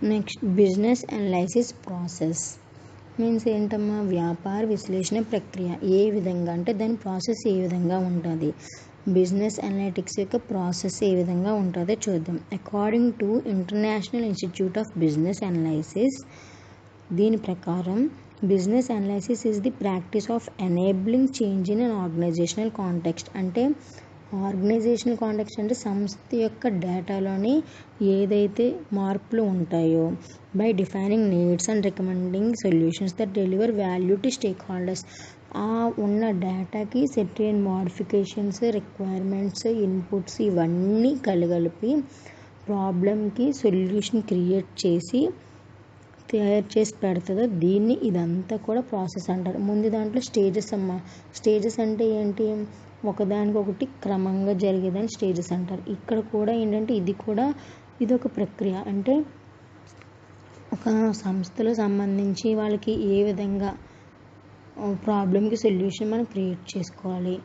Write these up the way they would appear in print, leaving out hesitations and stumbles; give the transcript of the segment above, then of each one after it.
Next business analysis process means ఏంటమ్మా, వ్యాపార విశ్లేషణ ప్రక్రియ ఏ విధంగా అంటే దాని ప్రాసెస్ ఏ విధంగా ఉంటుంది, బిజినెస్ అనలిటిక్స్ యొక్క ప్రాసెస్ ఏ విధంగా ఉంటుందో చూద్దాం. According to international institute of business analysis, దీని ప్రకారం business analysis is the practice of enabling change in an organisational context. అంటే ఆర్గనైజేషనల్ కాంటెక్స్ట్ అంటే సంస్థ యొక్క డేటాలోని ఏదైతే మార్పులు ఉంటాయో by defining needs and recommending solutions that deliver value to stakeholders. ఆ ఉన్న డేటాకి సెర్టైన్ మోడిఫికేషన్స్, రిక్వైర్మెంట్స్, ఇన్పుట్స్ ఇవన్నీ కలిపి ప్రాబ్లమ్కి సొల్యూషన్ క్రియేట్ చేసి తయారు చేసి పెడుతుందో దీన్ని ఇదంతా కూడా ప్రాసెస్ అంటారు. ముందు దాంట్లో స్టేజెస్ స్టేజెస్ అంటే ఏంటి, ఒకదానికొకటి క్రమంగా జరిగేదాన్ని స్టేజెస్ అంటారు. ఇక్కడ కూడా ఏంటంటే ఇది ఒక ప్రక్రియ. అంటే ఒక సంస్థలో సంబంధించి వాళ్ళకి ఏ విధంగా ప్రాబ్లంకి సొల్యూషన్ మనం క్రియేట్ చేసుకోవాలి,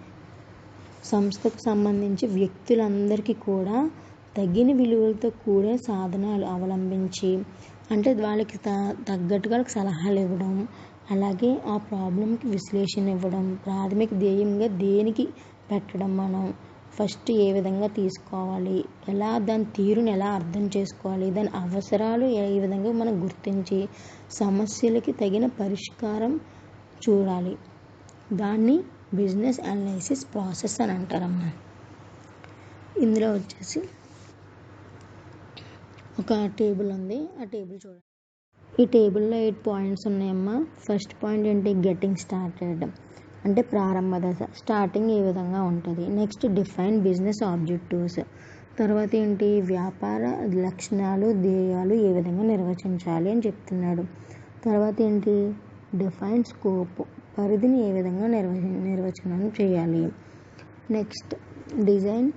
సంస్థకు సంబంధించి వ్యక్తులందరికీ కూడా తగిన విలువలతో కూడిన సాధనాలు అవలంబించి, అంటే వాళ్ళకి తగ్గట్టుగా వాళ్ళకి సలహాలు ఇవ్వడం, అలాగే ఆ ప్రాబ్లంకి విశ్లేషణ ఇవ్వడం, ప్రాథమిక ధ్యేయంగా దేనికి పెట్టడం, మనం ఫస్ట్ ఏ విధంగా తీసుకోవాలి, ఎలా దాని తీరుని ఎలా అర్థం చేసుకోవాలి, దాని అవసరాలు ఏ విధంగా మనం గుర్తించి సమస్యలకి తగిన పరిష్కారం చూడాలి. దాన్ని బిజినెస్ అనలైసిస్ ప్రాసెస్ అని అంటారమ్మా. ఇందులో వచ్చేసి ఒక టేబుల్ ఉంది, ఆ టేబుల్ చూడండి. ఈ టేబుల్లో 8 పాయింట్స్ ఉన్నాయమ్మా. ఫస్ట్ పాయింట్ ఏంటి, గెటింగ్ స్టార్టెడ్ అంటే ప్రారంభ దశ, స్టార్టింగ్ ఏ విధంగా ఉంటుంది. నెక్స్ట్ డిఫైన్ బిజినెస్ ఆబ్జెక్టివ్స్, తర్వాత ఏంటి వ్యాపార లక్షణాలు, ధ్యేయాలు ఏ విధంగా నిర్వచించాలి అని చెప్తున్నాడు. తర్వాత ఏంటి డిఫైన్ స్కోప్, పరిధిని ఏ విధంగా నిర్వచనం చేయాలి. నెక్స్ట్ డిజైన్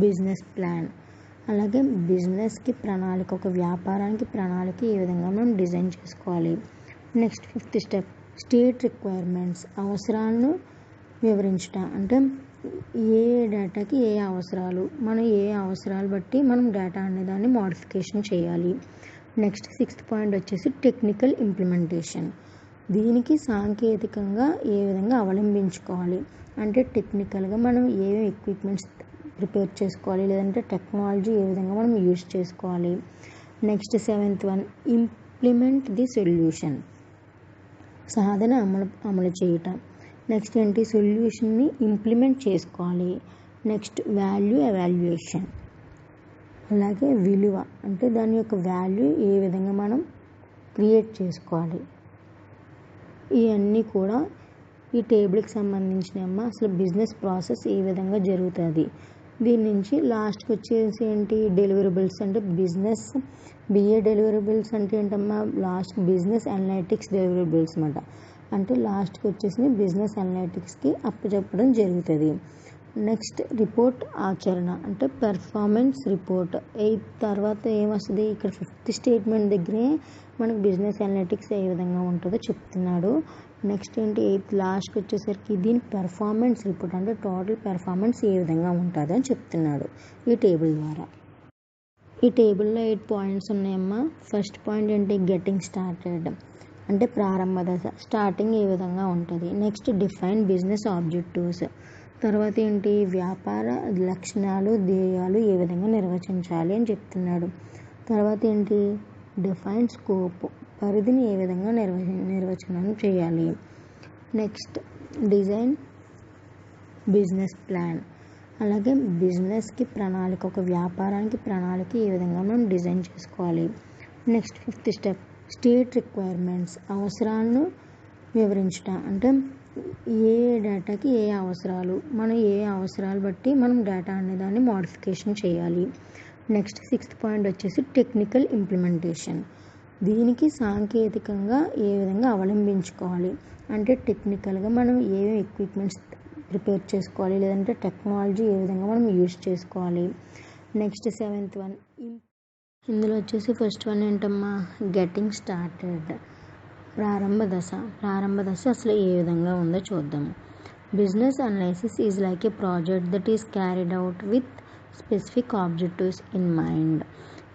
బిజినెస్ ప్లాన్, అలాగే బిజినెస్కి ప్రణాళిక, ఒక వ్యాపారానికి ప్రణాళిక ఏ విధంగా మనం డిజైన్ చేసుకోవాలి. Next 5th step state requirements, అవసరాలను వివరించడం. అంటే ఏ డేటాకి ఏ అవసరాలు, మనం ఏ అవసరాలు బట్టి మనం డేటా అనేదాన్ని మోడిఫికేషన్ చేయాలి. నెక్స్ట్ 6th పాయింట్ వచ్చేసి టెక్నికల్ ఇంప్లిమెంటేషన్, దీనికి సాంకేతికంగా ఏ విధంగా అవలంబించుకోవాలి, అంటే టెక్నికల్గా మనం ఏ ఎక్విప్మెంట్స్ ప్రిపేర్ చేసుకోవాలి, లేదంటే టెక్నాలజీ ఏ విధంగా మనం యూజ్ చేసుకోవాలి. Next 7th one implement the solution, సాధన అమలు చేయటం. నెక్స్ట్ ఏంటి సొల్యూషన్ని ఇంప్లిమెంట్ చేసుకోవాలి. నెక్స్ట్ వాల్యూ ఎవాల్యుయేషన్, అలాగే విలువ అంటే దాని యొక్క వాల్యూ ఏ విధంగా మనం క్రియేట్ చేసుకోవాలి. ఇవన్నీ కూడా ఈ టేబుల్కి సంబంధించినమ్మ. అసలు బిజినెస్ ప్రాసెస్ ఏ విధంగా జరుగుతుంది, దీని నుంచి లాస్ట్కి వచ్చేసి ఏంటి డెలివరబుల్స్, అంటే బిజినెస్ బిఏ డెలివరబుల్స్ అంటే ఏంటమ్మా, లాస్ట్ బిజినెస్ అనలైటిక్స్ డెలివరబుల్స్ అన్నమాట. అంటే లాస్ట్కి వచ్చేసి బిజినెస్ అనలైటిక్స్కి అప్పచెప్పడం జరుగుతుంది. నెక్స్ట్ రిపోర్ట్ ఆచరణ అంటే పెర్ఫార్మెన్స్ రిపోర్ట్. 8th తర్వాత ఏమొస్తుంది, ఇక్కడ 5th స్టేట్మెంట్ దగ్గరే మనకు బిజినెస్ అనలిటిక్స్ ఏ విధంగా ఉంటుందో చెప్తున్నాడు. నెక్స్ట్ ఏంటి 8th లాస్ట్కి వచ్చేసరికి దీని పెర్ఫార్మెన్స్ రిపోర్ట్, అంటే టోటల్ పెర్ఫార్మెన్స్ ఏ విధంగా ఉంటుందో అని చెప్తున్నాడు ఈ టేబుల్ ద్వారా. ఈ టేబుల్లో 8 పాయింట్స్ ఉన్నాయమ్మా. ఫస్ట్ పాయింట్ ఏంటి గెటింగ్ స్టార్టెడ్ అంటే ప్రారంభ దశ, స్టార్టింగ్ ఏ విధంగా ఉంటుంది. నెక్స్ట్ డిఫైన్ బిజినెస్ ఆబ్జెక్టివ్స్, తర్వాత ఏంటి వ్యాపార లక్షణాలు, ధ్యేయాలు ఏ విధంగా నిర్వచించాలి అని చెప్తున్నాడు. తర్వాత ఏంటి డిఫైన్ స్కోప్, పరిధిని ఏ విధంగా నిర్వచనం చేయాలి. నెక్స్ట్ డిజైన్ బిజినెస్ ప్లాన్, అలాగే బిజినెస్కి ప్రణాళిక, ఒక వ్యాపారానికి ప్రణాళిక ఏ విధంగా మనం డిజైన్ చేసుకోవాలి. Next 5th step state requirements, అవసరాలను వివరించడం. అంటే ఏ డేటాకి ఏ అవసరాలు, మనం ఏ అవసరాలు బట్టి మనం డేటా అనేదాన్ని మోడిఫికేషన్ చేయాలి. నెక్స్ట్ 6th పాయింట్ వచ్చేసి టెక్నికల్ ఇంప్లిమెంటేషన్, దీనికి సాంకేతికంగా ఏ విధంగా అవలంబించుకోవాలి, అంటే టెక్నికల్గా మనం ఏ ఎక్విప్మెంట్స్ ప్రిపేర్ చేసుకోవాలి, లేదంటే టెక్నాలజీ ఏ విధంగా మనం యూజ్ చేసుకోవాలి. నెక్స్ట్ 7th వన్ ఇందులో వచ్చేసి ఫస్ట్ వన్ ఏంటమ్మా గెటింగ్ స్టార్టెడ్ ప్రారంభ దశ అసలు ఏ విధంగా ఉందో చూద్దాము. Business analysis is like A project that is carried out with specific objectives in mind.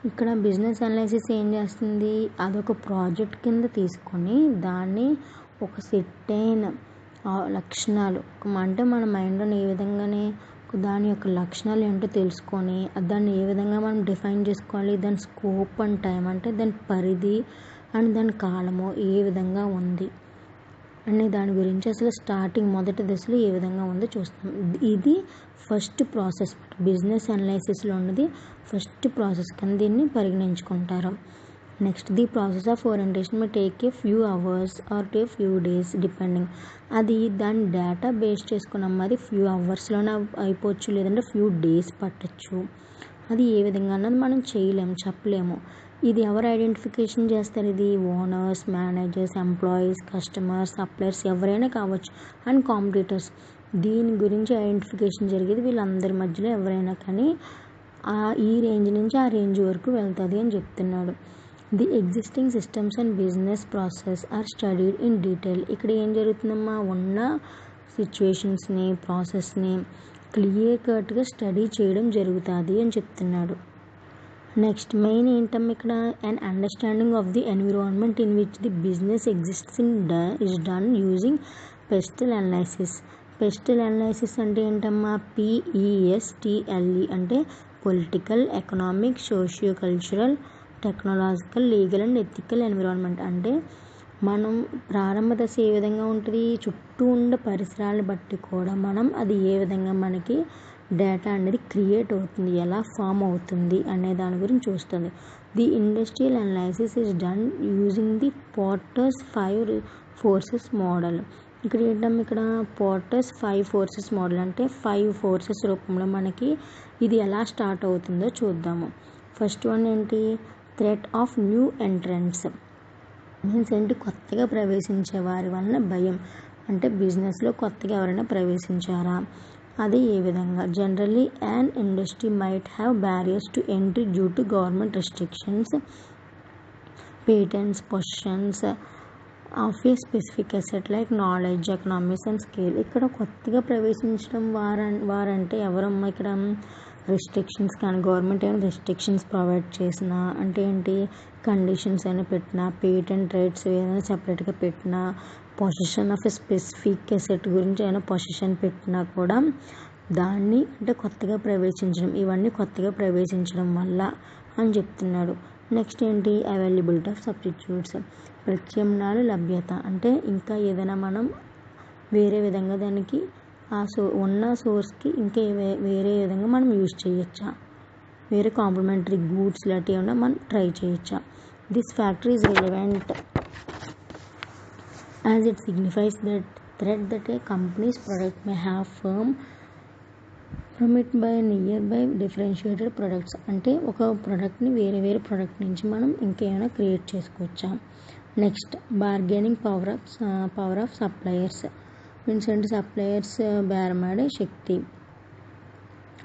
ఇక్కడ బిజినెస్ అనాలిసిస్ ఏం చేస్తుంది, అదొక ప్రాజెక్ట్ కింద తీసుకొని దాన్ని ఒక సెట్ అయిన లక్షణాలు అంటే మన మైండ్లో ఏ విధంగానే దాని యొక్క లక్షణాలు ఏంటో తెలుసుకొని దాన్ని ఏ విధంగా మనం డిఫైన్ చేసుకోవాలి, దాని స్కోప్ అండ్ టైం అంటే దాని పరిధి అండ్ దాని కాలము ఏ విధంగా ఉంది అనే దాని గురించి అసలు స్టార్టింగ్ మొదటి దశలో ఏ విధంగా ఉందో చూస్తాం. ఇది ఫస్ట్ ప్రాసెస్, బిజినెస్ అనాలిసిస్లో ఉన్నది ఫస్ట్ ప్రాసెస్ కింద దీన్ని పరిగణించుకుంటారు. Next the process of orientation may take a few hours or to few days depending. అది దాని డేటా బేస్ చేసుకున్నాం, అది ఫ్యూ అవర్స్లోనే అయిపోవచ్చు, లేదంటే ఫ్యూ డేస్ పట్టచ్చు. అది ఏ విధంగా అన్నది మనం చేయలేము, చెప్పలేము. ఇది ఎవరు ఐడెంటిఫికేషన్ చేస్తారు, ఇది owners, managers, employees, customers, suppliers ఎవరైనా కావచ్చు అండ్ కాంపిటీటర్స్. దీని గురించి ఐడెంటిఫికేషన్ జరిగేది వీళ్ళందరి మధ్యలో ఎవరైనా కానీ ఈ రేంజ్ నుంచి ఆ రేంజ్ వరకు వెళ్తుంది అని చెప్తున్నాడు. The existing systems and business process are studied in detail. ఇక్కడ ఏం జరుగుతుందమ్మా, ఉన్న సిచ్యువేషన్స్ని ప్రాసెస్ని క్లియర్ కట్గా స్టడీ చేయడం జరుగుతుంది అని చెప్తున్నాడు. నెక్స్ట్ మెయిన్ ఏంటమ్మా ఇక్కడ, and understanding of the environment in which the business exists is done using PESTLE analysis. PESTLE analysis అంటే ఏంటమ్మా, PESTLE అంటే political, economic, socio cultural, technological, legal and ethical environment. అంటే మనం ప్రారంభ దశ ఏ విధంగా ఉంటుంది, చుట్టూ ఉండే పరిసరాలను బట్టి కూడా మనం అది ఏ విధంగా మనకి డేటా అనేది క్రియేట్ అవుతుంది, ఎలా ఫామ్ అవుతుంది అనే దాని గురించి చూస్తుంది. The industrial analysis is done using the porters 5 forces model. ఇక్కడ ఏంటమ్మా, ఇక్కడ పోర్టర్స్ 5 forces మోడల్ అంటే 5 forces రూపంలో మనకి ఇది ఎలా స్టార్ట్ అవుతుందో చూద్దాము. ఫస్ట్ వన్ ఏంటి, threat of new entrance. Means ఏంటి, కొత్తగా ప్రవేశించే వారి వలన భయం. అంటే బిజినెస్లో కొత్తగా ఎవరైనా ప్రవేశించారా, అది ఏ విధంగా. Generally an industry might have barriers to entry due to government restrictions, patents, positions of A specific asset like knowledge, economics and scale. ఇక్కడ కొత్తగా ప్రవేశించడం వారంటే ఎవరమ్మా, ఇక్కడ రెస్ట్రిక్షన్స్ కానీ గవర్నమెంట్ ఏమైనా రెస్ట్రిక్షన్స్ ప్రొవైడ్ చేసినా, అంటే ఏంటి కండిషన్స్ అయినా పెట్టినా, పేటెంట్ రైట్స్ ఏదైనా సపరేట్గా పెట్టినా, position of a specific asset గురించి ఏమైనా పొజిషన్ పెట్టినా కూడా దాన్ని అంటే కొత్తగా ప్రవేశించడం, ఇవన్నీ కొత్తగా ప్రవేశించడం వల్ల అని చెప్తున్నాడు. నెక్స్ట్ ఏంటి, అవైలబిలిటీ ఆఫ్ సబ్స్టిట్యూట్స్, ప్రత్యామ్నాయాల లభ్యత. అంటే ఇంకా ఏదైనా మనం వేరే విధంగా దానికి ఉన్న సోర్స్కి ఇంకా వేరే విధంగా మనం యూజ్ చేయొచ్చా, వేరే కాంప్లిమెంటరీ గూడ్స్ లాంటివి ఏమైనా మనం ట్రై చేయొచ్చా. This factor is relevant as it signifies that threat that a company's product may have from it by nearby differentiated products. అంటే ఒక ప్రోడక్ట్ని వేరే ప్రోడక్ట్ నుంచి మనం ఇంకేమైనా క్రియేట్ చేసుకోవచ్చా. Next bargaining power of suppliers. Means అంటే సప్లయర్స్ బేరమాడే శక్తి.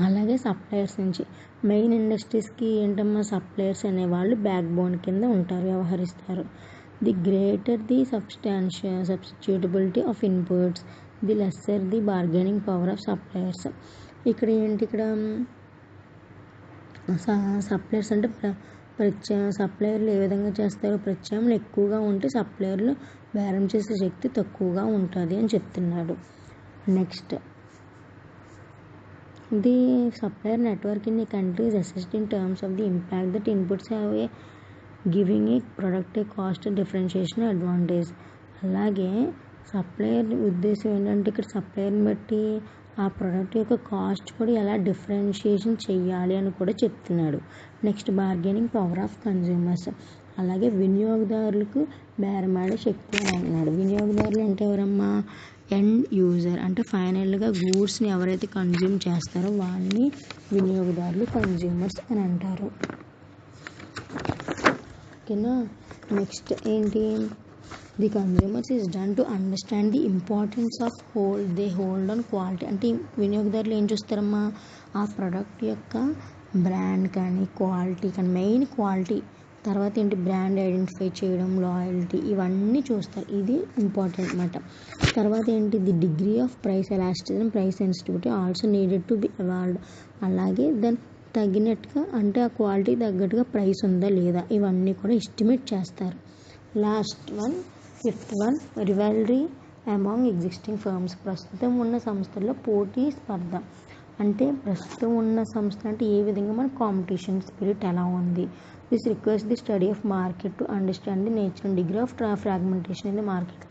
అలాగే సప్లయర్స్ నుంచి మెయిన్ ఇండస్ట్రీస్కి ఏంటమ్మా, సప్లయర్స్ అనేవాళ్ళు బ్యాక్ బోన్ కింద ఉంటారు, వ్యవహరిస్తారు. The greater the substitutability of inputs, the lesser the bargaining power of suppliers. ఇక్కడ ఏంటి, ఇక్కడ సప్లయర్స్ అంటే సప్లయర్లు ఏ విధంగా చేస్తారు, ప్రత్యామ్నాయం ఎక్కువగా ఉంటే సప్లయర్లు బేరం చేసే శక్తి తక్కువగా ఉంటుంది అని చెప్తున్నాడు. Next the supplier network in the country is assessed in terms of the impact that inputs have a giving a product A cost differentiation advantage. అలాగే సప్లయర్ ఉద్దేశం ఏంటంటే ఇక్కడ సప్లయర్ని బట్టి ఆ ప్రోడక్ట్ యొక్క కాస్ట్ కూడా ఎలా డిఫరెన్షియేషన్ చేయాలి అని కూడా చెప్తున్నాడు. Next bargaining power of consumers. అలాగే వినియోగదారులకు బేరమాడే శక్తి అని అన్నాడు. వినియోగదారులు అంటే ఎవరమ్మా, ఎండ్ యూజర్. అంటే ఫైనల్గా గూడ్స్ని ఎవరైతే కన్జ్యూమ్ చేస్తారో వాళ్ళని వినియోగదారులు, కన్జ్యూమర్స్ అని అంటారు. ఓకేనా. నెక్స్ట్ ఏంటి, the consumers is done to understand the importance of they hold on quality. అంటే వినియోగదారులు ఏం చూస్తారమ్మా, ఆ ప్రోడక్ట్ యొక్క బ్రాండ్ కానీ క్వాలిటీ కానీ, మెయిన్ క్వాలిటీ, తర్వాత ఏంటి బ్రాండ్ ఐడెంటిఫై చేయడం, లాయల్టీ, ఇవన్నీ చూస్తారు. ఇది ఇంపార్టెంట్ అన్నమాట. తర్వాత ఏంటి, the degree of price elasticity, price sensitivity also needed to be అవాల్డ్. అలాగే దెన్ తగినట్టుగా అంటే ఆ క్వాలిటీ తగ్గట్టుగా ప్రైస్ ఉందా లేదా ఇవన్నీ కూడా ఎస్టిమేట్ చేస్తారు. Last one, fifth one, రివల్రీ among existing firms. ప్రస్తుతం ఉన్న సంస్థల్లో పోటీ స్పర్ధ అంటే ప్రస్తుతం ఉన్న సంస్థ అంటే ఏ విధంగా మన కాంపిటీషన్ స్పిరిట్ ఎలా ఉంది. This requires the study of market to understand the nature and degree of fragmentation in the market.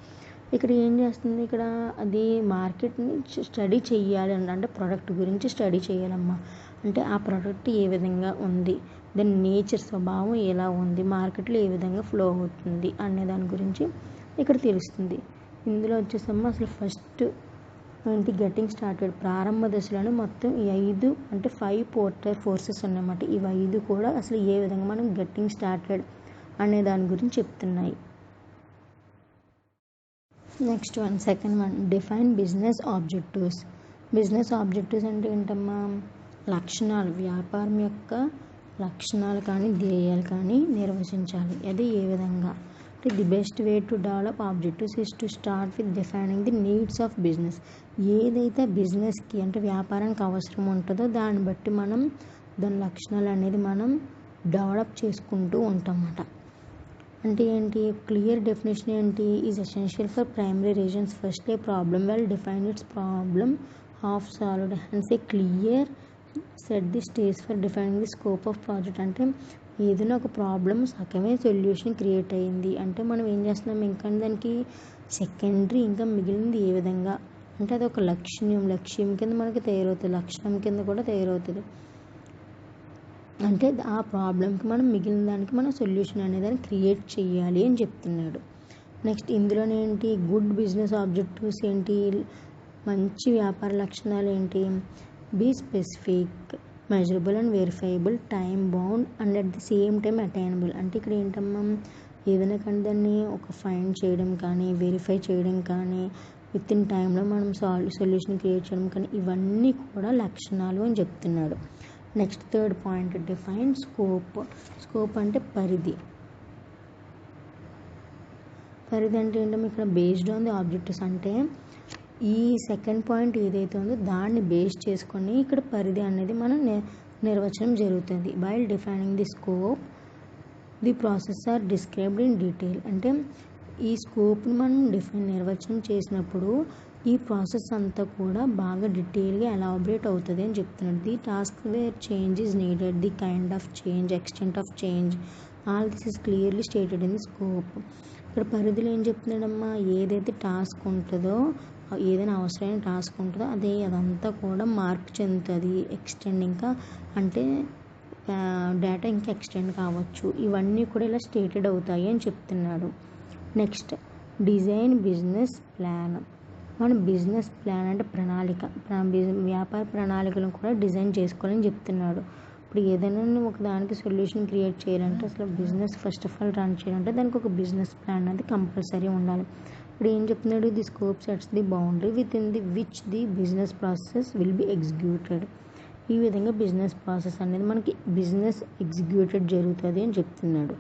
ఇక్కడ ఏం చేస్తుంది, ఇక్కడ అది మార్కెట్ని స్టడీ చేయాలి అంటే ప్రోడక్ట్ గురించి స్టడీ చేయాలమ్మా. అంటే ఆ ప్రోడక్ట్ ఏ విధంగా ఉంది, దాని నేచర్ స్వభావం ఎలా ఉంది, మార్కెట్లో ఏ విధంగా ఫ్లో అవుతుంది అనే దాని గురించి ఇక్కడ తెలుస్తుంది. ఇందులో వచ్చేసమ్మా అసలు ఫస్ట్ ఏంటి గెట్టింగ్ స్టార్టెడ్ ప్రారంభ దశలోనే మొత్తం ఈ 5 అంటే 5 ఫోర్సెస్ ఉన్నాయన్నమాట. ఈ 5 కూడా అసలు ఏ విధంగా మనం గెట్టింగ్ స్టార్టెడ్ అనే దాని గురించి చెప్తున్నాయి. Next one, second one, define business objectives. Business objectives అంటే ఏంటమ్మా, లక్షణాలు, వ్యాపారం యొక్క లక్షణాలు కానీ ధ్యేయాలు కానీ నిర్వచించాలి. అది ఏ విధంగా అంటే the best way to develop objectives is to start with defining the needs of business. ఏదైతే బిజినెస్కి అంటే వ్యాపారానికి అవసరం ఉంటుందో దాన్ని బట్టి మనం దాని లక్షణాలు అనేది మనం డెవలప్ చేసుకుంటూ ఉంటామన్నమాట. అంటే ఏంటి, క్లియర్ డెఫినేషన్ ఏంటి, is essential for primary reasons. First A problem well define it's problem half solved and A clear set the stage for defining the scope of project. అంటే ఏదైనా ఒక ప్రాబ్లమ్ సగమే సొల్యూషన్ క్రియేట్ అయ్యింది అంటే మనం ఏం చేస్తున్నాం, ఇంకా దానికి సెకండరీ ఇంకా మిగిలింది ఏ విధంగా అంటే అది ఒక లక్ష్యం కింద మనకి తయారవుతుంది, లక్షణం కింద కూడా తయారవుతుంది. అంటే ఆ ప్రాబ్లంకి మనం మిగిలిన దానికి మనం సొల్యూషన్ అనేదాన్ని క్రియేట్ చేయాలి అని చెప్తున్నాడు. నెక్స్ట్ ఇందులోనే ఏంటి, గుడ్ బిజినెస్ ఆబ్జెక్టివ్స్ ఏంటి, మంచి వ్యాపార లక్షణాలు ఏంటి, be specific, measurable and verifiable, time bound and at the same time attainable. అంటే ఇక్కడ ఏంటమ్మా, ఏదైనా కానీ దాన్ని ఒక ఫైండ్ చేయడం కానీ వెరిఫై చేయడం కానీ విత్ ఇన్ టైంలో మనం సొల్యూషన్ క్రియేట్ చేయడం కానీ ఇవన్నీ కూడా లక్షణాలు అని చెప్తున్నాడు. Next third point, define scope. Scope అంటే పరిధి. పరిధి అంటే ఏంటంటే ఇక్కడ బేస్డ్ ఆన్ ది ఆబ్జెక్టివ్స్ అంటే ఈ సెకండ్ పాయింట్ ఏదైతే ఉందో దాన్ని బేస్ చేసుకొని ఇక్కడ పరిధి అనేది మనం నిర్వచనం జరుగుతుంది. While defining the scope the process are described in detail. అంటే ఈ స్కోప్ని మనం నిర్వచనం చేసినప్పుడు ఈ ప్రాసెస్ అంతా కూడా బాగా డీటెయిల్గా ఎలాబరేట్ అవుతుంది అని చెప్తున్నాడు. The task where change is needed, the kind of change, extent of change, all this is clearly stated in the scope. ఇక్కడ పరిధిలో ఏం చెప్తున్నాడమ్మా, ఏదైతే టాస్క్ ఉంటుందో ఏదైనా అవసరమైన టాస్క్ ఉంటుందో అదంతా కూడా మార్పు చెందుతుంది. ఎక్స్టెండ్ ఇంకా అంటే డేటా ఇంకా ఎక్స్టెండ్ కావచ్చు, ఇవన్నీ కూడా ఇలా స్టేటెడ్ అవుతాయి అని చెప్తున్నాడు. Next design business plan. మన బిజినెస్ ప్లాన్ అంటే ప్రణాళిక, వ్యాపార ప్రణాళికలను కూడా డిజైన్ చేసుకోవాలని చెప్తున్నాడు. ఇప్పుడు ఏదైనా ఒక దానికి సొల్యూషన్ క్రియేట్ చేయాలంటే అసలు business first of all run చేయాలంటే దానికి ఒక బిజినెస్ ప్లాన్ అనేది కంపల్సరీ ఉండాలి. ఇప్పుడు ఏం చెప్తున్నాడు, the scope sets the boundary with in the which the business process will be executed. ఈ విధంగా బిజినెస్ ప్రాసెస్ అనేది మనకి బిజినెస్ ఎగ్జిక్యూటెడ్ జరుగుతుంది అని చెప్తున్నాడు.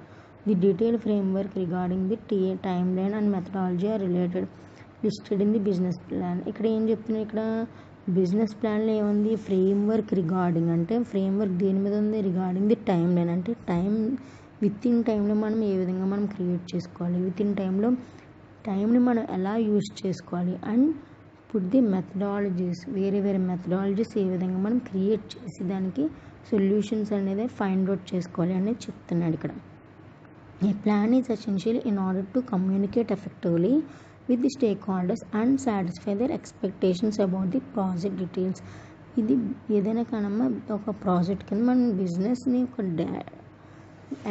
The detail framework regarding the timeline and methodology are related listed in the business plan. ఇక్కడ ఏం చెప్తున్నాడు, ఇక్కడ బిజినెస్ ప్లాన్లో ఏముంది, ఫ్రేమ్వర్క్ రిగార్డింగ్ అంటే ఫ్రేమ్వర్క్ దేని మీద ఉంది, రిగార్డింగ్ ది టైం లైన్ అంటే విత్ ఇన్ టైంలో మనం ఏ విధంగా మనం క్రియేట్ చేసుకోవాలి, విత్ ఇన్ టైంని మనం ఎలా యూజ్ చేసుకోవాలి అండ్ పుట్ ది మెథడాలజీస్, వేరే మెథడాలజీస్ ఏ విధంగా మనం క్రియేట్ చేసి దానికి సొల్యూషన్స్ అనేది ఫైండ్ అవుట్ చేసుకోవాలి అనేది చెప్తున్నాడు ఇక్కడ. A plan is essential in order to communicate effectively with the stakeholders and satisfy their expectations about the project details. ఇది ఏదైనా కానమ్మా ఒక ప్రాజెక్ట్ కింద మనం బిజినెస్ని ఒక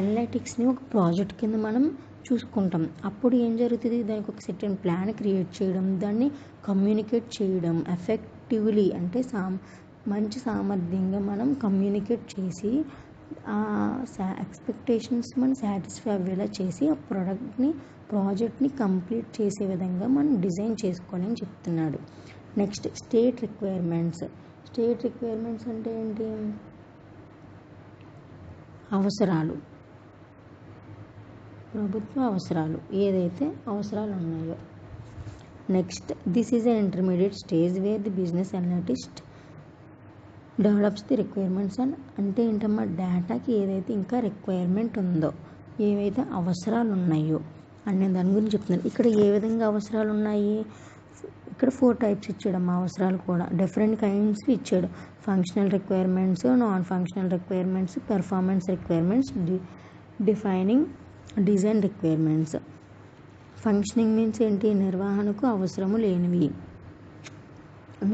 అనలిటిక్స్ని ఒక ప్రాజెక్ట్ కింద మనం చూసుకుంటాం. అప్పుడు ఏం జరుగుతుంది, దానికి ఒక సెర్టైన్ ప్లాన్ క్రియేట్ చేయడం, దాన్ని కమ్యూనికేట్ చేయడం ఎఫెక్టివ్లీ అంటే మంచి సామర్థ్యంగా మనం కమ్యూనికేట్ చేసి ఆ ఎక్స్పెక్టేషన్స్ మనం సాటిస్ఫై అయ్యేలా చేసి ఆ ప్రాజెక్ట్ని కంప్లీట్ చేసే విధంగా మనం డిజైన్ చేసుకోవాలని చెప్తున్నాడు. Next state requirements. State requirements అంటే ఏంటి, అవసరాలు, ప్రభుత్వ అవసరాలు, ఏదైతే అవసరాలు ఉన్నాయో. Next this is an intermediate stage where the business analyst develops the requirements అంటే ఏంటమ్మా, డేటాకి ఏదైతే ఇంకా రిక్వైర్మెంట్ ఉందో, ఏవైతే అవసరాలు ఉన్నాయో అనే దాని గురించి చెప్తున్నాను. ఇక్కడ ఏ విధంగా అవసరాలు ఉన్నాయి, ఇక్కడ 4 టైప్స్ ఇచ్చాడమ్మా అవసరాలు కూడా. డిఫరెంట్ కైండ్స్ ఇచ్చాడు. Functional requirements, non functional requirements, performance requirements, defining design requirements. Functioning means ఏంటి, నిర్వహణకు అవసరము లేనివి,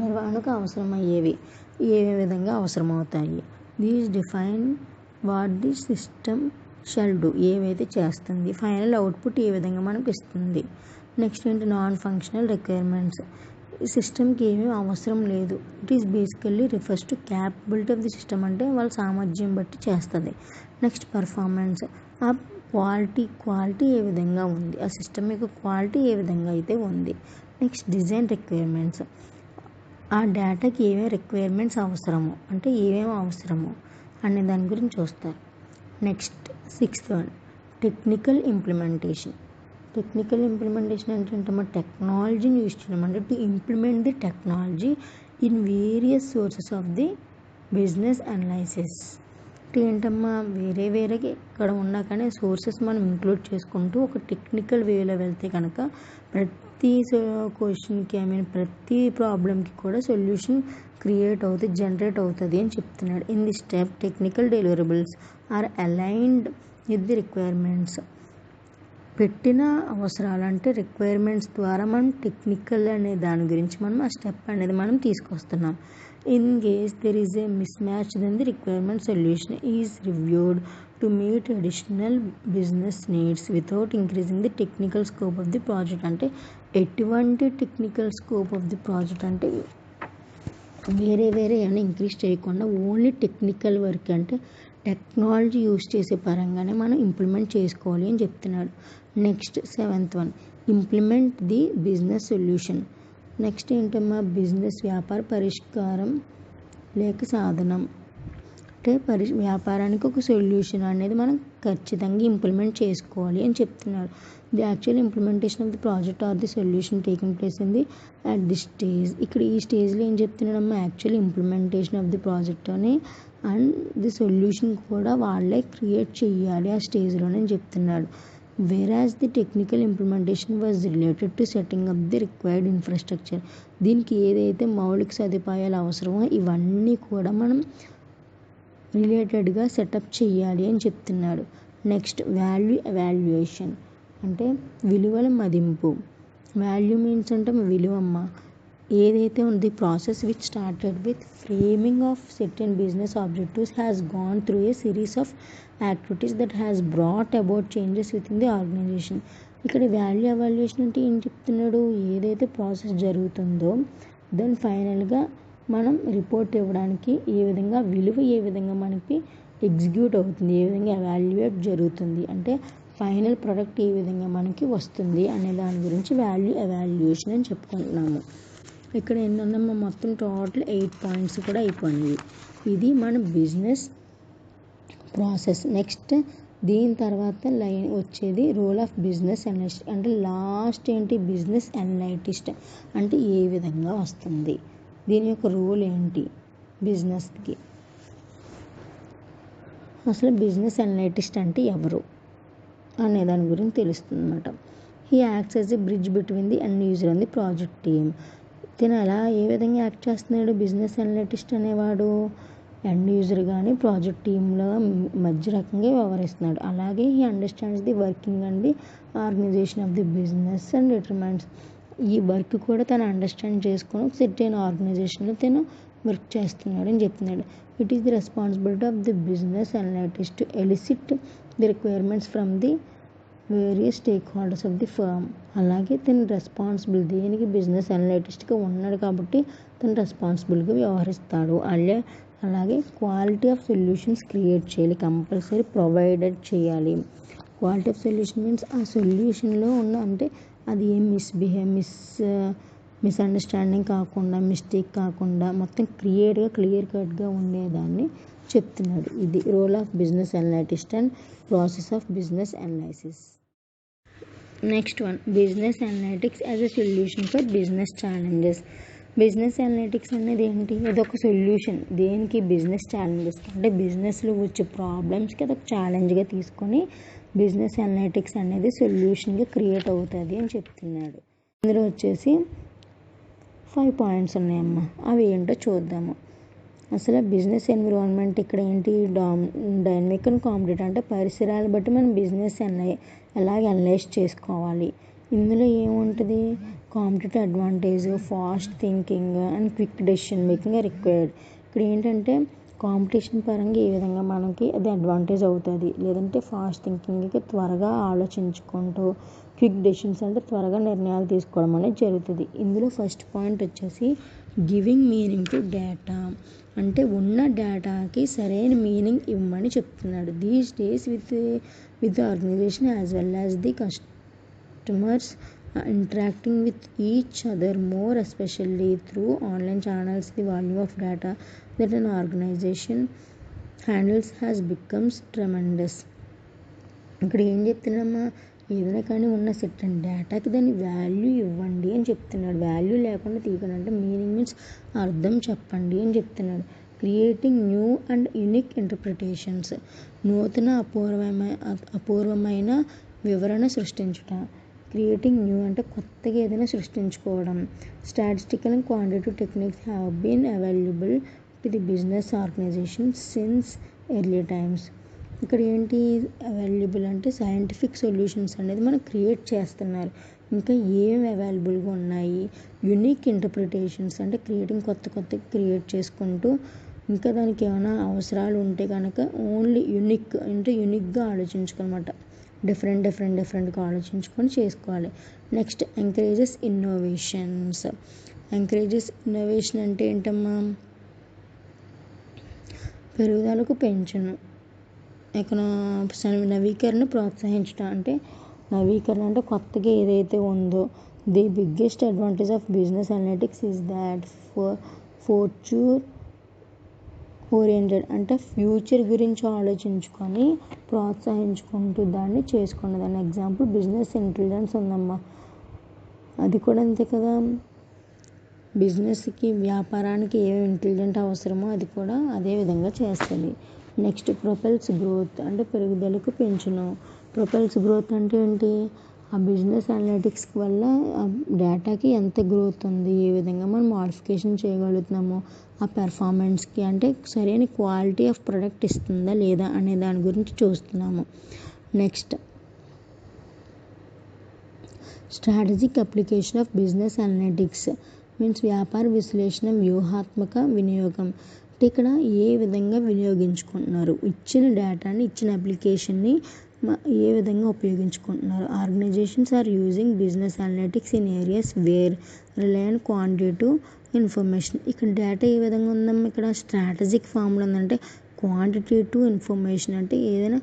నిర్వహణకు అవసరమయ్యేవి ఏ విధంగా అవసరమవుతాయి. These define what the system shall do, ఏవైతే చేస్తుంది. ఫైనల్ అవుట్పుట్ ఏ విధంగా మనకు ఇస్తుంది. నెక్స్ట్ ఏంటి, నాన్ ఫంక్షనల్ రిక్వైర్మెంట్స్. సిస్టమ్కి ఏమీ అవసరం లేదు. It is basically refers to capability of the system, అంటే వాళ్ళ సామర్థ్యం బట్టి చేస్తుంది. నెక్స్ట్ పర్ఫార్మెన్స్, ఆ క్వాలిటీ ఏ విధంగా ఉంది, ఆ సిస్టమ్ యొక్క క్వాలిటీ ఏ విధంగా అయితే ఉంది. నెక్స్ట్ డిజైన్ రిక్వైర్మెంట్స్, ఆ డేటాకి ఏమేమి రిక్వైర్మెంట్స్ అవసరము, అంటే ఏమేమి అవసరము అనే దాని గురించి చూస్తారు. Next 6th one, technical implementation. Technical implementation అంటే ఏంటమ్మా, టెక్నాలజీని యూజ్ చేయడం, అంటే to implement the technology in various sources of the business analysis. అంటే ఏంటమ్మా, వేరే ఇక్కడ ఉన్నా కానీ సోర్సెస్ మనం ఇంక్లూడ్ చేసుకుంటూ ఒక టెక్నికల్ వేలో వెళ్తే కనుక ప్రతి క్వశ్చన్కి ప్రతి ప్రాబ్లంకి కూడా సొల్యూషన్ జనరేట్ అవుతుంది అని చెప్తున్నాడు. In the step technical deliverables are aligned with the requirements. పెట్టిన అవసరాలు అంటే రిక్వైర్మెంట్స్ ద్వారా మనం టెక్నికల్ అనే దాని గురించి మనం ఆ స్టెప్ అనేది మనం తీసుకొస్తున్నాం. In case there is a mismatch then the requirement solution is reviewed to meet additional business needs without increasing the technical scope of the project. అంటే ఎటువంటి technical scope of the project అంటే వేరే ఏమైనా increase చేయకుండా only technical work, అంటే technology use చేసే పరంగానే మనం ఇంప్లిమెంట్ చేసుకోవాలి అని చెప్తున్నాడు. Next 7th one, implement the business solution. Next ఏంటమ్మా, బిజినెస్ వ్యాపార పరిష్కారం లేక సాధనం. అంటే వ్యాపారానికి ఒక సొల్యూషన్ అనేది మనం ఖచ్చితంగా ఇంప్లిమెంట్ చేసుకోవాలి అని చెప్తున్నాడు. The actual implementation of the project or the solution taking place in the at the stage. ఇక్కడ ఈ స్టేజ్లో ఏం చెప్తున్నాడమ్మా, actual implementation of the project అని అండ్ ది సొల్యూషన్ కూడా వాళ్ళే క్రియేట్ చేయాలి ఆ స్టేజ్లోనే చెప్తున్నాడు. whereas the technical implementation was related to setting up the required infrastructure. దీనికి ఏదైతే మౌలిక సదుపాయాలు అవసరమో ఇవన్నీ కూడా మనం రిలేటెడ్గా సెటప్ చేయాలి అని చెప్తున్నాడు. నెక్స్ట్ వాల్యూ ఎవాల్యుయేషన్, అంటే విలువల మదింపు. వాల్యూ మీన్స్ అంటే విలువమ్మ. ఏదైతే ఉంది process which started with framing of certain business objectives has gone through a series of activities that has brought about changes within the organization. ఇక్కడ వాల్యూ ఎవాల్యుయేషన్ అంటే ఏం చెప్తున్నాడు, ఏదైతే ప్రాసెస్ జరుగుతుందో దెన్ ఫైనల్గా మనం రిపోర్ట్ ఇవ్వడానికి ఏ విధంగా మనకి ఎగ్జిక్యూట్ అవుతుంది, ఏ విధంగా ఎవాల్యుయేట్ జరుగుతుంది, అంటే ఫైనల్ ప్రోడక్ట్ ఏ విధంగా మనకి వస్తుంది అనే దాని గురించి వాల్యూ ఎవాల్యుయేషన్ అని చెప్పుకుంటున్నాము. ఇక్కడ ఏంటంటే మొత్తం టోటల్ 8 పాయింట్స్ కూడా అయిపోయింది. ఇది మన బిజినెస్ ప్రాసెస్. నెక్స్ట్ దీని తర్వాత లైన్ వచ్చేది రోల్ ఆఫ్ బిజినెస్ అనలిస్ట్. అంటే లాస్ట్ ఏంటి, బిజినెస్ అనలిస్ట్ అంటే ఏ విధంగా వస్తుంది, దీని యొక్క రోల్ ఏంటి బిజినెస్కి, అసలు బిజినెస్ అనలిస్ట్ అంటే ఎవరు అనే దాని గురించి తెలుస్తుంది అన్నమాట. He acts as a bridge between the end user and the project team. తను ఏ విధంగా యాక్ట్ చేస్తున్నాడు బిజినెస్ అనలిస్ట్ అనేవాడు, ఎండ్ యూజర్ కానీ ప్రాజెక్ట్ టీంలో మధ్య రకంగా వ్యవహరిస్తున్నాడు. అలాగే he understands the working and the organisation of the business and determines. ఈ వర్క్ కూడా తను అండర్స్టాండ్ చేసుకొని సెర్టైన్ ఆర్గనైజేషన్లో తను వర్క్ చేస్తున్నాడు అని చెప్తున్నాడు. It is the responsibility of the business analyst to elicit the requirements from the various stakeholders of the firm. అలాగే తను రెస్పాన్సిబుల్, దేనికి బిజినెస్ అనలిస్ట్గా ఉన్నాడు కాబట్టి తను రెస్పాన్సిబుల్గా వ్యవహరిస్తాడు. అలాగే క్వాలిటీ ఆఫ్ సొల్యూషన్స్ క్రియేట్ చేయాలి, కంపల్సరీ ప్రొవైడెడ్ చేయాలి. క్వాలిటీ ఆఫ్ సొల్యూషన్ మీన్స్ ఆ సొల్యూషన్లో ఉన్న అంటే అది ఏం మిస్అండర్స్టాండింగ్ కాకుండా, మిస్టేక్ కాకుండా మొత్తం క్లియర్ కట్గా ఉండేదాన్ని చెప్తున్నాడు. ఇది role of business analyst and process of business analysis. Next one, business analytics as a solution for business challenges. Business analytics అనేది ఏంటి? అదొక సొల్యూషన్ దేనికి? బిజినెస్ ఛాలెంజెస్, అంటే బిజినెస్లో వచ్చే ప్రాబ్లమ్స్కి అదొక ఛాలెంజ్గా తీసుకొని బిజినెస్ అనలిటిక్స్ అనేది సొల్యూషన్గా క్రియేట్ అవుతుంది అని చెప్తున్నాడు. ఇందులో వచ్చేసి 5 పాయింట్స్ ఉన్నాయమ్మా, అవి ఏంటో చూద్దాము. అసలు బిజినెస్ ఎన్విరాన్మెంట్ ఇక్కడ ఏంటి? డైనమిక్ అండ్ కాంపిటేటివ్, అంటే పరిసరాలు బట్టి మనం బిజినెస్ ఎలాగ అనలైజ్ చేసుకోవాలి. ఇందులో ఏముంటుంది? Competitive advantage, fast thinking and quick decision making required. ఇక్కడ ఏంటంటే కాంపిటీషన్ పరంగా ఏ విధంగా మనకి అది అడ్వాంటేజ్ అవుతుంది, లేదంటే ఫాస్ట్ థింకింగ్కి త్వరగా ఆలోచించుకుంటూ క్విక్ డెసిషన్స్ అంటే త్వరగా నిర్ణయాలు తీసుకోవడం అనేది జరుగుతుంది. ఇందులో ఫస్ట్ పాయింట్ వచ్చేసి గివింగ్ మీనింగ్ టు డేటా, అంటే ఉన్న డేటాకి సరైన మీనింగ్ ఇవ్వమని చెప్తున్నాడు. These days with organisation as well as the customers interacting with each other more, especially through online channels, the volume of data that an organization handles has becomes tremendous. ఇక్కడ ఏం చెప్తున్నామా? ఏదైనా కానీ ఉన్న సెటన్ డేటాకి దాన్ని వాల్యూ ఇవ్వండి అని చెప్తున్నాడు. వాల్యూ లేకుండా తీయకండి, అంటే మీనింగ్ మీన్స్ అర్థం చెప్పండి అని చెప్తున్నాడు. Creating new and unique interpretations, నూతన అపూర్వమైన వివరణ సృష్టించుట. క్రియేటింగ్ న్యూ అంటే కొత్తగా ఏదైనా సృష్టించుకోవడం. Statistical and quantitative techniques have been available to the business organization since early times. ఇక్కడ ఏంటి అవైలబుల్ అంటే సైంటిఫిక్ సొల్యూషన్స్ అనేది మనం క్రియేట్ చేస్తున్నారు. ఇంకా ఏమేమి అవైలబుల్గా ఉన్నాయి? యునిక్ ఇంటర్ప్రిటేషన్స్ అంటే క్రియేటింగ్ కొత్త క్రియేట్ చేసుకుంటూ, ఇంకా దానికి ఏమైనా అవసరాలు ఉంటే కనుక ఓన్లీ యూనిక్ అంటే యూనిక్గా ఆలోచించుకోనమాట, డిఫరెంట్గా ఆలోచించుకొని చేసుకోవాలి. Next encourages innovations. Encourages innovation అంటే ఏంటమ్మా? పెరుగుదలకు పెంచును, నవీకరణ ప్రోత్సహించడం, అంటే నవీకరణ అంటే కొత్తగా ఏదైతే ఉందో. The biggest advantage of business analytics is that future oriented, అంటే ఫ్యూచర్ గురించి ఆలోచించుకొని ప్రోత్సహించుకుంటూ దాన్ని చేసుకున్నది. దాని ఎగ్జాంపుల్ బిజినెస్ ఇంటెలిజెన్స్ ఉందమ్మా, అది కూడా అంతే కదా. బిజినెస్కి వ్యాపారానికి ఏమేమి ఇంటెలిజెంట్ అవసరమో అది కూడా అదే విధంగా చేస్తుంది. నెక్స్ట్ ప్రొపెల్స్ గ్రోత్, అంటే పెరుగుదలకు పెంచును. ప్రొపెల్స్ గ్రోత్ అంటే ఏంటి? ఆ బిజినెస్ అనలిటిక్స్ వల్ల ఆ డేటాకి ఎంత గ్రోత్ ఉంది, ఏ విధంగా మనం మోడిఫికేషన్ చేయగలుగుతున్నాము, ఆ పెర్ఫార్మెన్స్కి అంటే సరైన క్వాలిటీ ఆఫ్ ప్రొడక్ట్ ఇస్తుందా లేదా అనే దాని గురించి చూస్తున్నాము. Next strategic application of business analytics means వ్యాపార విశ్లేషణ వ్యూహాత్మక వినియోగం, అంటే ఇక్కడ ఏ విధంగా వినియోగించుకుంటున్నారు, ఇచ్చిన డేటాని ఇచ్చిన అప్లికేషన్ని ఏ విధంగా ఉపయోగించుకుంటున్నారు. Organizations are using business analytics in areas where rely on quantitative information. ఇక్కడ డేటా ఏ విధంగా ఉందమ్మా? ఇక్కడ స్ట్రాటజిక్ ఫామ్లో ఉందంటే క్వాంటిటేటివ్ ఇన్ఫర్మేషన్, అంటే ఏదైనా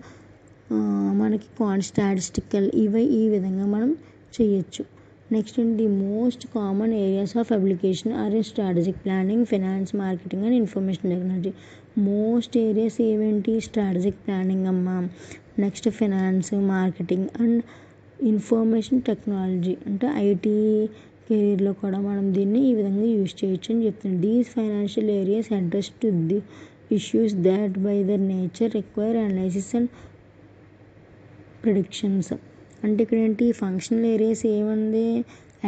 మనకి స్టాటిస్టికల్ ఈ విధంగా మనం చేయొచ్చు. Next the most common areas of application are in strategic planning, finance, marketing and information technology. Most areas ఏవేంటి? స్ట్రాటజిక్ ప్లానింగ్ అమ్మా, next finance, marketing and information technology, అంటే ఐటీ కెరీర్లో కూడా మనం దీన్ని ఈ విధంగా యూజ్ చేయొచ్చు అని చెప్తుంది. These financial areas address to the issues that by there nature require analysis and predictions. అంటే ఇక్కడ ఏంటి? ఫంక్షనల్ ఏరియాస్ ఏముంది?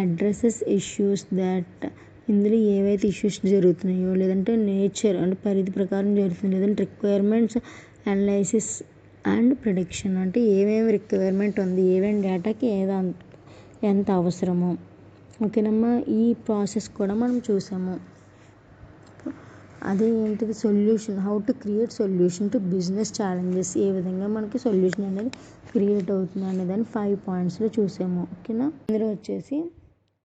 అడ్రసెస్ ఇష్యూస్ దాట్, ఇందులో ఏవైతే ఇష్యూస్ జరుగుతున్నాయో లేదంటే నేచర్ అంటే పరిధి ప్రకారం జరుగుతుంది, లేదంటే రిక్వైర్మెంట్స్ అనాలిసిస్ అండ్ ప్రిడిక్షన్, అంటే ఏమేమి రిక్వైర్మెంట్ ఉంది, ఏమేమి డేటాకి ఎంత అవసరమో. ఓకేనమ్మా, ఈ ప్రాసెస్ కూడా మనం చూసాము. అదే ఏంటిది? Solution, how to create solution to business challenges, ఏ విధంగా మనకి సొల్యూషన్ అనేది క్రియేట్ అవుతుంది అనేదాన్ని 5 పాయింట్స్లో చూసాము. ఓకేనా, ఇందులో వచ్చేసి